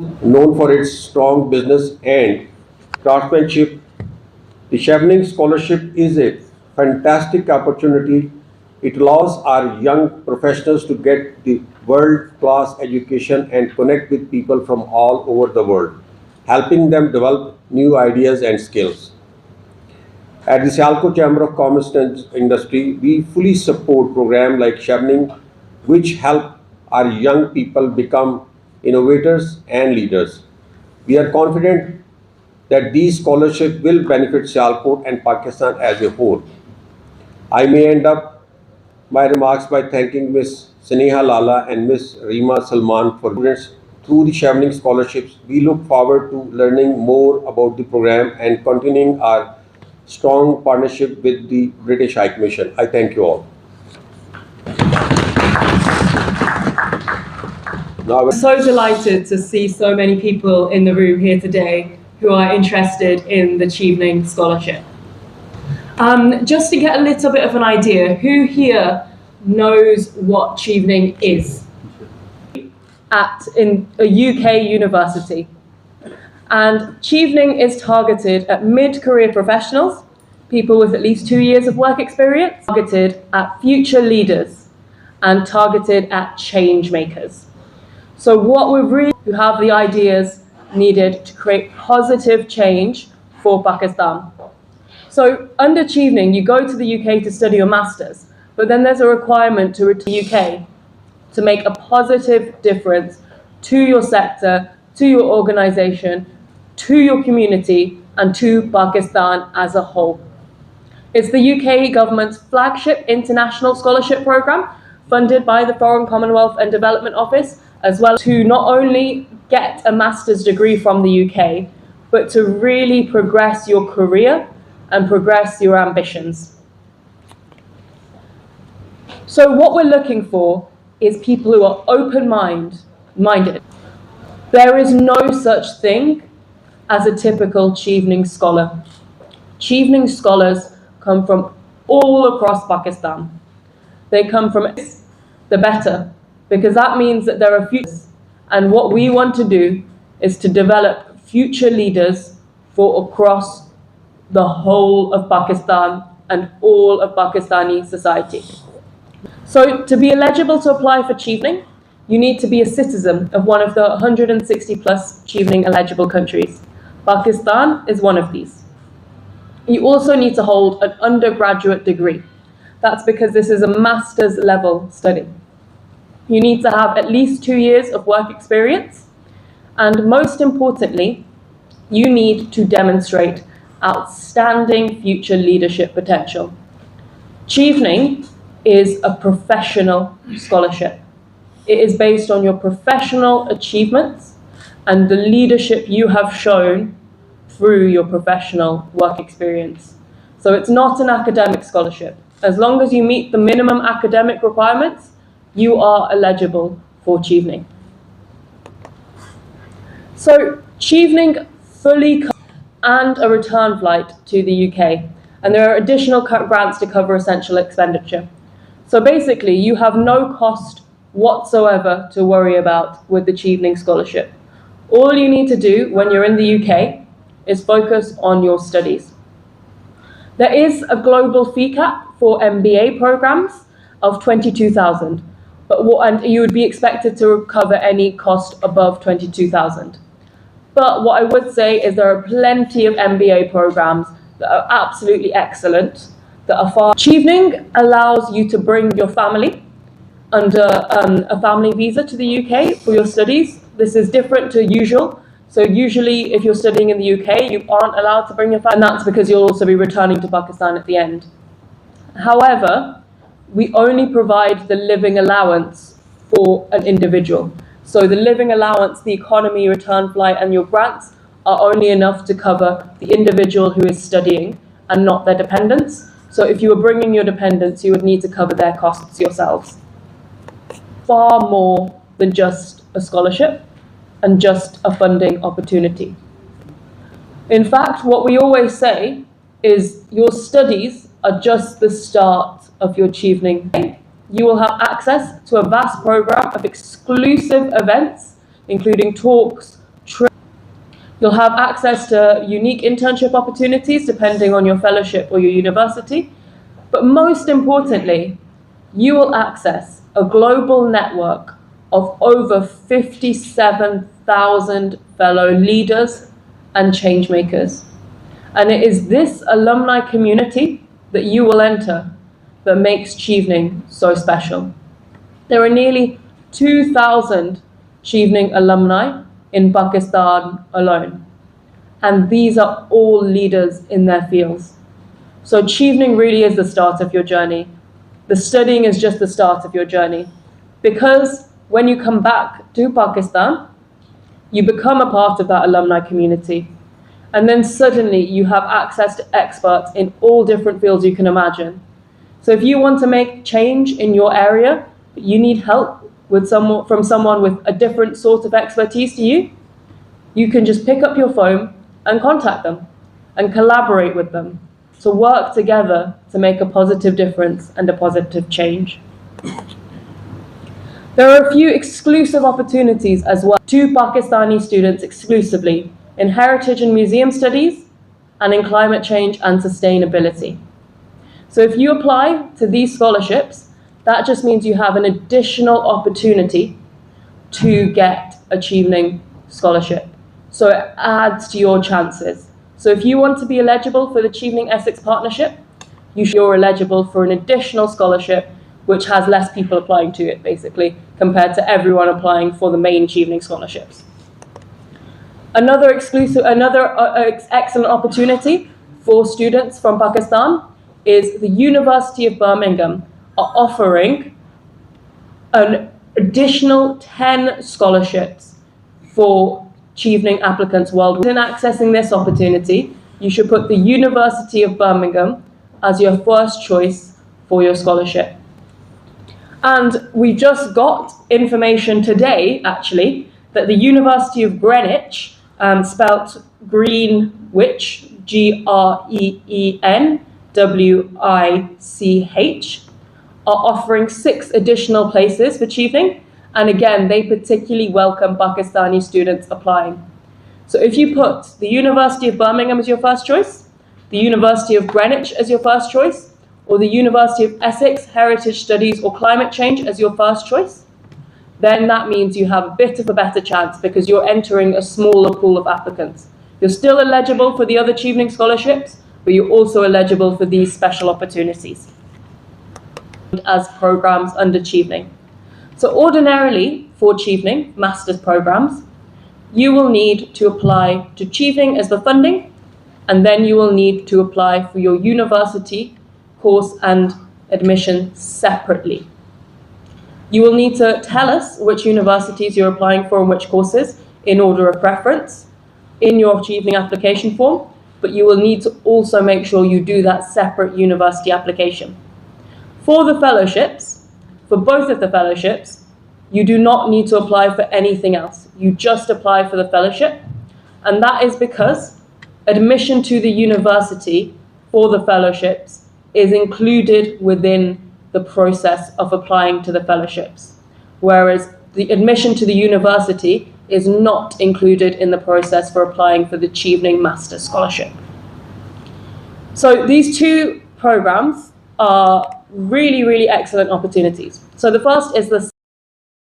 Known for its strong business and craftsmanship, the Chevening Scholarship is a fantastic opportunity. It allows our young professionals to get the world-class education and connect with people from all over the world, helping them develop new ideas and skills. At the Sialkot Chamber of Commerce and Industry, we fully support programs like Chevening, which help our young people become innovators and leaders. We are confident that these scholarships will benefit Sialkot and Pakistan as a whole. I may end up my remarks by thanking Ms. Sneha Lala and Ms. Reema Salman for students through the Chevening scholarships. We look forward to learning more about the program and continuing our strong partnership with the British High Commission. I thank you all. Now, I'm so delighted to see so many people in the room here today who are interested in the Chevening Scholarship. Just to get a little bit of an idea, who here knows what Chevening is in a UK university? And Chevening is targeted at mid-career professionals, people with at least 2 years of work experience, targeted at future leaders, and targeted at change makers. So what we're really who have the ideas needed to create positive change for Pakistan. So under Chevening, you go to the UK to study your master's, but then there's a requirement to return to the UK to make a positive difference to your sector, to your organization, to your community, and to Pakistan as a whole. It's the UK government's flagship international scholarship program, funded by the Foreign Commonwealth and Development Office, as well to not only get a master's degree from the UK, but to really progress your career and progress your ambitions. So what we're looking for is people who are open-minded. There is no such thing as a typical Chevening scholar. Chevening scholars come from all across Pakistan. They come from the better, because that means that there are futures. And what we want to do is to develop future leaders for across the whole of Pakistan and all of Pakistani society. So to be eligible to apply for Chevening, you need to be a citizen of one of the 160 plus Chevening eligible countries. Pakistan is one of these. You also need to hold an undergraduate degree. That's because this is a master's level study. You need to have at least 2 years of work experience. And most importantly, you need to demonstrate outstanding future leadership potential. Chevening is a professional scholarship. It is based on your professional achievements and the leadership you have shown through your professional work experience. So it's not an academic scholarship. As long as you meet the minimum academic requirements, you are eligible for Chevening. So Chevening fully and a return flight to the UK, and there are additional grants to cover essential expenditure. So basically, you have no cost whatsoever to worry about with the Chevening Scholarship. All you need to do when you're in the UK is focus on your studies. There is a global fee cap for MBA programs of 22,000, and you would be expected to cover any cost above 22,000. But what I would say is there are plenty of MBA programs that are absolutely excellent, that are far. Chevening allows you to bring your family under a family visa to the UK for your studies. This is different to usual. So usually if you're studying in the UK, you aren't allowed to bring your family, and that's because you'll also be returning to Pakistan at the end. However, we only provide the living allowance for an individual. So the living allowance, the economy, return flight, and your grants are only enough to cover the individual who is studying and not their dependents. So if you were bringing your dependents, you would need to cover their costs yourselves. Far more than just a scholarship and just a funding opportunity. In fact, what we always say is your studies are just the start of your Chevening. You will have access to a vast program of exclusive events, including talks, You'll have access to unique internship opportunities depending on your fellowship or your university. But most importantly, you will access a global network of over 57,000 fellow leaders and change makers. And it is this alumni community that you will enter that makes Chevening so special. There are nearly 2,000 Chevening alumni in Pakistan alone, and these are all leaders in their fields. So Chevening really is the start of your journey. The studying is just the start of your journey, because when you come back to Pakistan, you become a part of that alumni community. And then suddenly you have access to experts in all different fields you can imagine. So if you want to make change in your area, you need help with from someone with a different sort of expertise to you, you can just pick up your phone and contact them and collaborate with them to work together to make a positive difference and a positive change. There are a few exclusive opportunities as well to Pakistani students exclusively in heritage and museum studies and in climate change and sustainability. So if you apply to these scholarships, that just means you have an additional opportunity to get a Chevening scholarship. So it adds to your chances. So if you want to be eligible for the Chevening Essex Partnership, you're eligible for an additional scholarship which has less people applying to it, basically, compared to everyone applying for the main Chevening scholarships. Another excellent opportunity for students from Pakistan is the University of Birmingham are offering an additional 10 scholarships for Chevening applicants worldwide. In accessing this opportunity, you should put the University of Birmingham as your first choice for your scholarship. And we just got information today, actually, that the University of Greenwich, spelt Greenwich, Greenwich, are offering 6 additional places for Chevening. And again, they particularly welcome Pakistani students applying. So if you put the University of Birmingham as your first choice, the University of Greenwich as your first choice, or the University of Essex Heritage Studies or Climate Change as your first choice, then that means you have a bit of a better chance because you're entering a smaller pool of applicants. You're still eligible for the other Chevening scholarships, but you're also eligible for these special opportunities as programs under Chevening. So ordinarily for Chevening master's programs, you will need to apply to Chevening as the funding, and then you will need to apply for your university course and admission separately. You will need to tell us which universities you're applying for and which courses in order of preference in your Chevening application form, but you will need to also make sure you do that separate university application. For the fellowships, for both of the fellowships, you do not need to apply for anything else. You just apply for the fellowship, and that is because admission to the university for the fellowships is included within the process of applying to the fellowships, whereas the admission to the university is not included in the process for applying for the Chevening Master Scholarship. So these two programs are really, really excellent opportunities. So the first is the